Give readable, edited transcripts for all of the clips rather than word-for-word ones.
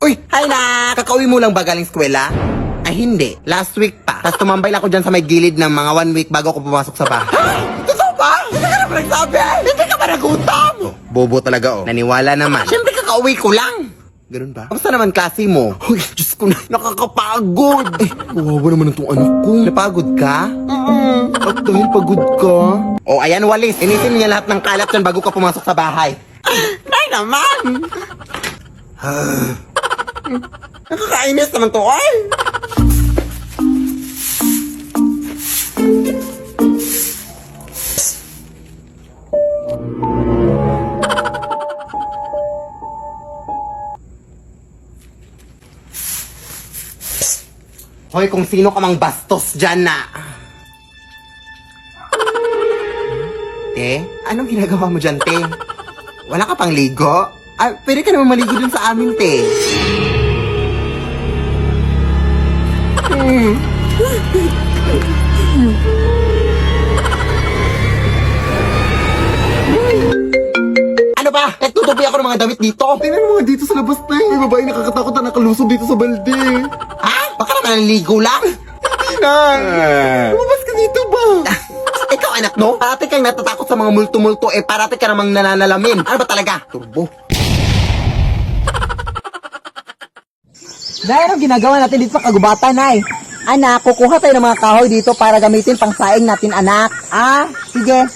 Uy, hi na! Kakauwi mo lang ba galing eskwela? Ay hindi, last week pa. Tapos tumambay lang ako dyan sa may gilid ng mga 1 week bago ako pumasok sa bahay. Totoo ba? Hindi ka naman nagsabi! Hindi ka ba nagutom? Bobo talaga Naniwala naman. Siyempre kakauwi ko lang. Ganun ba? Kamusta naman klase mo? Uy, Diyos ko na, nakakapagod! Kawawa naman itong anak ko. Napagod ka? At dahil pagod ka? Oh, ayan walis. Inisin niya lahat ng kalat dyan bago ka pumasok sa bahay. Ay naman! Nakakainis naman to, ay! Hoy, kung sino ka mang bastos dyan na. Anong ginagawa mo dyan, te? Wala ka pang ligo? Ah, pwede ka naman maligo dun sa amin, te. Ano ba? Nagtutupi ako ng mga damit dito. Tingnan mo mga dito sa labas, te. May babae nakakatakot na nakalusog dito sa balde. Ha? Baka naman naligo lang? Hindi na. Lumabas ka dito ba? Ikaw anak, no? Parati kang natatakot sa mga multo-multo, parati ka namang nananalamin. Ano ba talaga? Turbo. Nay, anong ginagawa natin dito sa kagubatan, Nay? Anak, kukuha tayo ng mga kahoy dito para gamitin pang saing natin, anak. Ah, sige.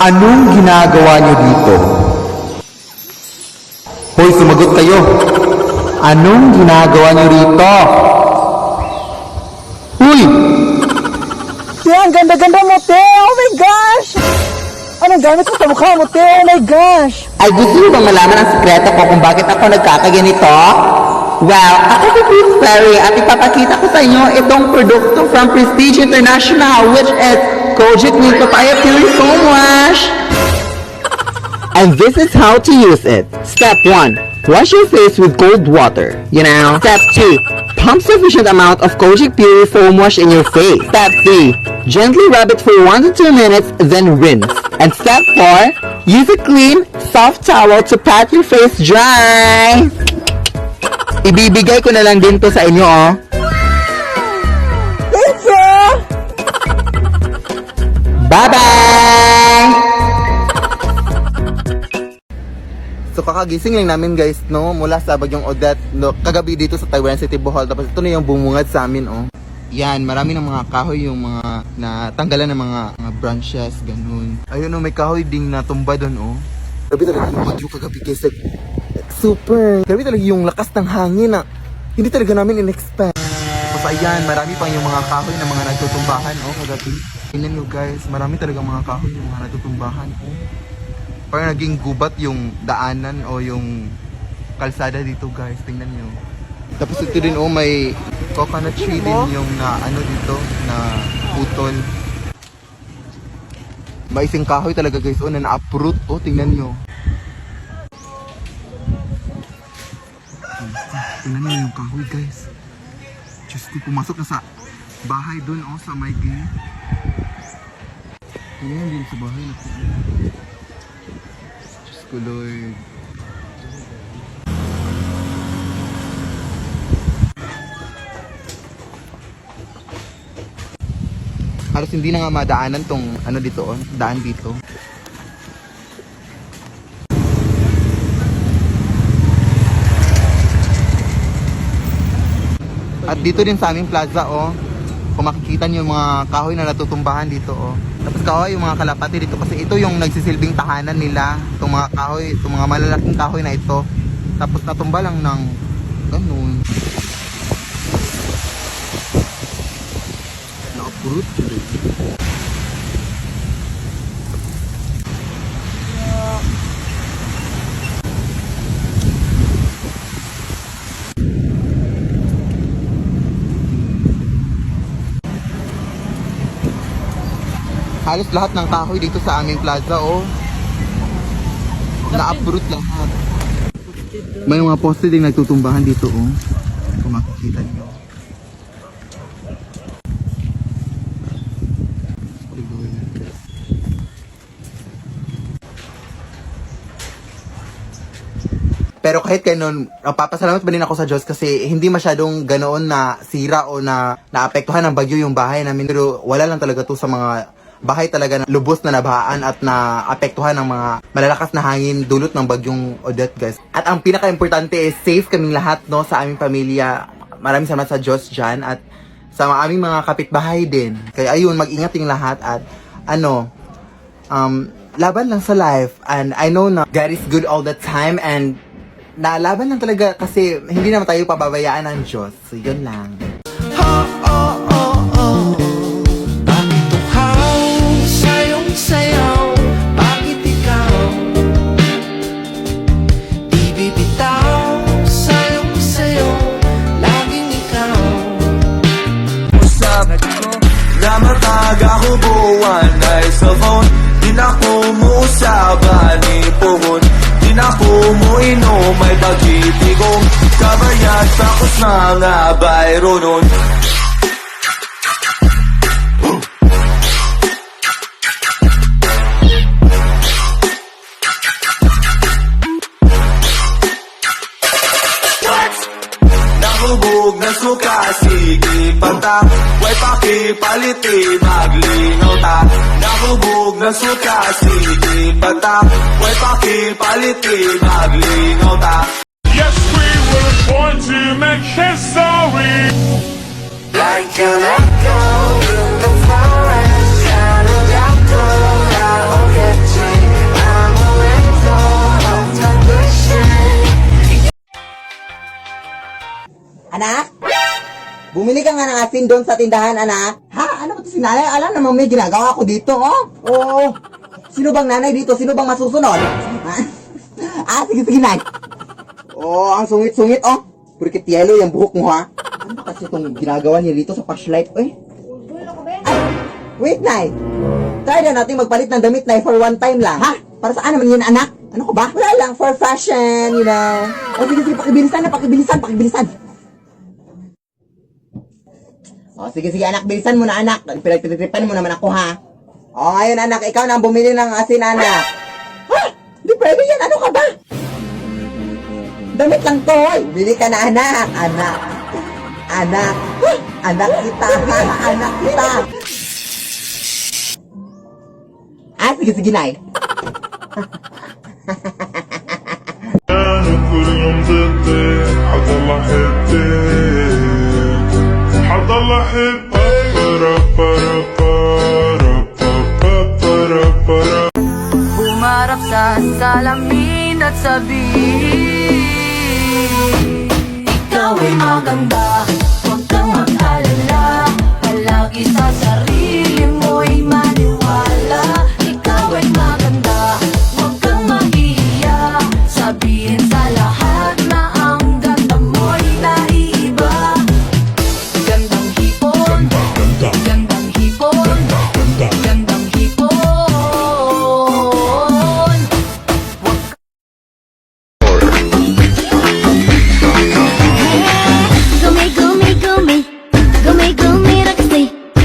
Anong ginagawa niyo dito? Hoy, sumagot kayo. Anong ginagawa niyo rito? Uy! Te, ang ganda-ganda mo, te! Oh my gosh! Anong gamit mo sa mukha mo, te? Oh my gosh! Ay, gusto niyo bang malaman ang sekreto ko kung bakit ako nagkakaganito? Well, ako si Prince Perry at ipapakita ko sa inyo itong produkto from Prestige International which is Kojic Milk Papaya Pure Foam Wash. And this is how to use it. Step 1. Wash your face with cold water. You know. Step 2. Pump sufficient amount of Kojic Pure Foam Wash in your face. Step 3. Gently rub it for 1 to 2 minutes, then rinse. And step 4. Use a clean, soft towel to pat your face dry. Ibibigay ko na lang din to sa inyo, Thank you! Bye-bye! So kakagising lang namin guys, no? Mula sa Bagyong Odette, no? Kagabi dito sa Taiwan City, Bohol. Tapos ito na yung bumungad sa amin, Yan, marami ng mga kahoy yung mga natanggalan ng mga branches, ganun. Ayun, may kahoy ding natumba doon, Grabe talaga yung bagyo kagabi guys. Super! Grabe talaga yung lakas ng hangin na hindi talaga namin in-expect. Tapos ayan, marami pang yung mga kahoy na mga nagtutumbahan, kagabi. Tingnan nyo guys, marami talaga mga kahoy yung mga nagtutumbahan, Parang naging gubat yung daanan o yung kalsada dito guys, tingnan nyo. Tapos ito din may coconut tree din yung na dito, na putol. Maising kahoy talaga guys, na na-uproot, tingnan nyo. Tingnan nyo yung kahoy guys. Diyos ko, pumasok na sa bahay dun, sa may gate. Tingnan din sa bahay na Diyos ko Lord. Halos hindi na nga madaanan tong dito, daan dito. At dito din sa aming plaza, kung makikita niyo yung mga kahoy na natutumbahan dito, Tapos kahoy yung mga kalapati dito kasi ito yung nagsisilbing tahanan nila. Itong mga kahoy, itong mga malalaking kahoy na ito. Tapos natumba lang ng ganun. Na-uproot. Halos lahat ng kahoy dito sa aming plaza, na-uproot lahat. May mga poste din nagtutumbahan dito, oh. Kung makikita niyo. Pero kahit ganun, papasalamat pa din ako sa Diyos kasi hindi masyadong ganoon na sira o na naapektuhan ng bagyo yung bahay namin. Pero wala lang talaga to sa mga bahay talaga na lubos na nabahaan at naapektuhan ng mga malalakas na hangin dulot ng bagyong Odette, guys. At ang pinaka-importante is safe kaming lahat, no, sa aming pamilya. Maraming salamat sa Diyos dyan at sa aming mga kapitbahay din. Kaya ayun, mag-ingat yung lahat at laban lang sa life. And I know na God is good all the time and nalaban lang talaga kasi hindi naman tayo pababayaan ng Diyos. So, yun lang. Bakit tuhaw, sayong-sayaw, bakit ikaw di bibitaw, sayong-sayaw, laging ikaw. Usap na matag ako buwan ay cellphone. Di na ko mo usaban ni puhon. Di na ko mo inom ay pag-ibigong kabayad tapos mga bayro nun. Nahubog na suka, sige panta. Way pakipaliti, maglingaw ta. Nahubog na suka, sige panta. Way pakipaliti, maglingaw ta. Yes, we were born to make history. Like an echo in the forest, shadowed echo, I'll get you. I'm a window of tradition. Anak? Bumili ka nga ng asin doon sa tindahan, anak. Ha? Ano ba ito si nanay? Alam naman may ginagawa ko dito, oh. Oo. Sino bang nanay dito? Sino bang masusunod? Ha? Sige, nay. Oh, ang sungit-sungit, oh. Purkit yellow yung buhok mo, ha? Ano ba kasi itong ginagawa niya dito sa flashlight, eh? Ay, wait, nay. Try na natin magpalit ng damit, nay, for one time lang. Ha? Para saan naman yun, anak? Ano ko ba? Wala lang, for fashion, you know. O, sige, pakibilisan. O, sige, anak, bilisan mo na, anak. Pinagtitripan mo naman ako, ha? O, ngayon, anak, ikaw na ang bumili ng asin, anak. Ha? Hindi pwede yan, ano ka ba? Damit lang to, oy. Bili ka na, anak. Anak kita, ha? Anak kita. Ah, sige, nay. كلهم ضدي حضل احبك حضل احبك برا برا برا برا برا. Humarap sa salamin at sabihin, ikaw ay maganda, huwag kang mag-alala. Palagi sa sarili mo'y maniwala. Ikaw ay maganda, huwag kang mag-iiyak. Sabihin sa lahat na ang ganda mo'y naiiba. Gandang hipon, gandang hipon, gandang hipon. Gumi gumi gumi gumi gumi raksi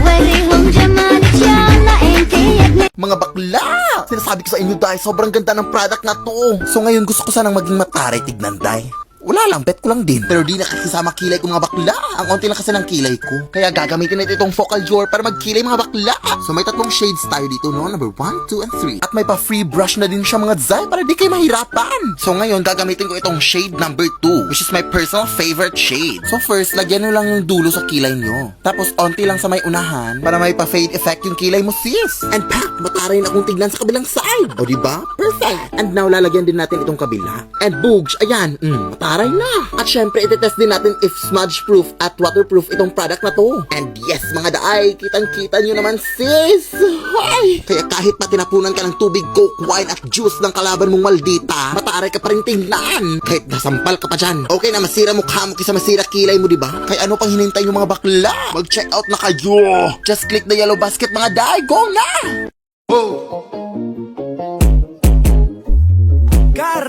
wari hum jaman chana enkiyak ni Mga bakla! Sinasabi ko sa inyo, Day, sobrang ganda ng product na to. So ngayon gusto ko sanang maging mataray tignan, Day. Wala lang, bet ko lang din. Pero di nakakisama kilay ko mga bakla. Ang onti lang kasi ng kilay ko. Kaya gagamitin natin itong focal drawer para magkilay mga bakla. So may tatlong shades tayo dito, no? Number 1, 2, and 3. At may pa-free brush na din siya mga Zay para di kayo mahirapan. So ngayon gagamitin ko itong shade number 2, which is my personal favorite shade. So first, lagyan nyo lang yung dulo sa kilay nyo. Tapos onti lang sa may unahan para may pa-fade effect yung kilay mo, sis. And pak, mataray na akong tignan sa kabilang side. O diba? Perfect. And now lalagyan din natin itong kabila. And boogs, ayan, mataray na. At syempre, itetest din natin if smudge-proof at waterproof itong product na to. And yes, mga daay, kitang-kita nyo naman, sis! Ay! Kaya kahit pa tinapunan ka ng tubig, coke, wine at juice ng kalaban mong maldita, mataray ka pa rin tingnan. Kahit nasampal ka pa dyan. Okay na masira mukha mo kaysa masira kilay mo, diba? Kaya ano pang hinintay yung mga bakla? Mag-check out na kayo! Just click the yellow basket, mga daay! Go na! Car